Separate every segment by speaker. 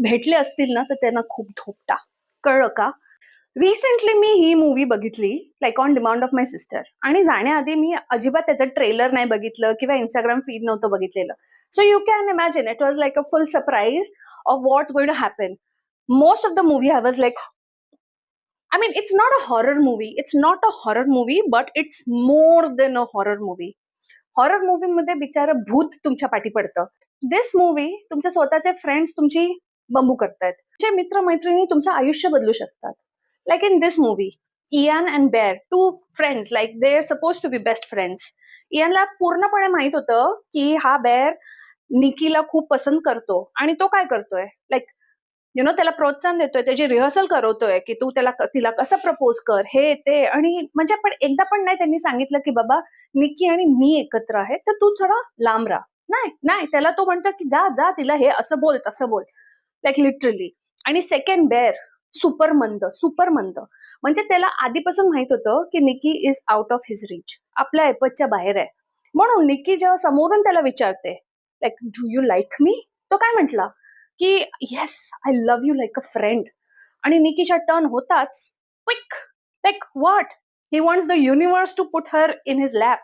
Speaker 1: भेटले असतील ना तर त्यांना खूप धोपटा. कळलं का? रिसेंटली मी ही मूवी बघितली, like on demand of my sister. आणि जाण्याआधी मी अजिबात त्याचं ट्रेलर नाही बघितलं किंवा इंस्टाग्राम फीड नव्हतं बघितलेलं. So you can imagine it was like a full surprise of what's going to happen. Most of the movie I was like, I mean, it's not a horror movie. It's not a horror movie, but it's more than a horror movie. Horror movie मध्ये बिचारं भूत तुमच्या पाठी पडतं. दिस movie तुमचे स्वतःचे friends तुमची bamboo करतायत. तुमचे मित्र-मैत्रिणी तुमचं आयुष्य बदलू शकतात. Like in this movie, Ian and Bear, two friends, like they are suppose to be best friends. इयानला पूर्णपणे माहित होतं की हा बेअर निकीला खूप पसंत करतो आणि तो काय करतोय, लाइक त्याला प्रोत्साहन देतोय, त्याची रिहर्सल करवतोय की तू तिला कसं प्रपोज कर, हे ते. आणि म्हणजे पण एकदा पण नाही त्यांनी सांगितलं की बाबा निकी आणि मी एकत्र आहे तर तू थोडा लांब राहा. नाही नाही, त्याला तो म्हणतो की जा जा, तिला हे असं बोल तसं बोल, लाईक लिटरली. आणि सेकंड बेअर, सुपर मंद. म्हणजे त्याला आधीपासून माहित होतं की Nikki is out of his reach, आपल्या ऐपतच्या बाहेर आहे. म्हणून निकी जेव्हा समोरून त्याला विचारते like do you like me, तो काय म्हटला की yes, I love you like a friend. आणि निकीच्या टर्न होताच quick, like what, he wants the universe to put her in his lap.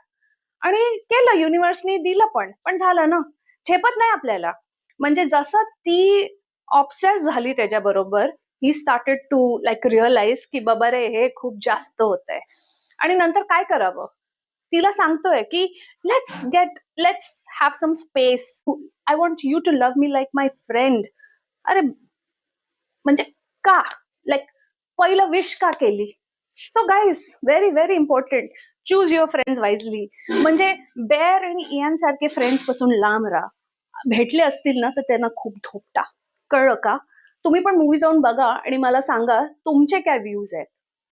Speaker 1: आणि केलं, युनिव्हर्सनी दिलं, पण झालं ना, झेपत नाही आपल्याला. म्हणजे जसं ती ऑब्सेस झाली त्याच्याबरोबर, he started to like realize की बाबा रे, हे खूप जास्त होतंय. आणि नंतर काय करावं, तिला सांगतोय की let's have some space, I want you to love me like my friend. अरे म्हणजे का, लाईक पहिलं विश का केली? So guys, very very important, choose your friends wisely. म्हणजे बेअर आणि इयान सारखे फ्रेंड्स पासून लांब राहा. भेटले असतील ना तर त्यांना खूप धोपटा. कळलं का? तुम्ही पण मूवी जाऊन बघा आणि मला सांगा तुमचे काय व्ह्यूज आहेत.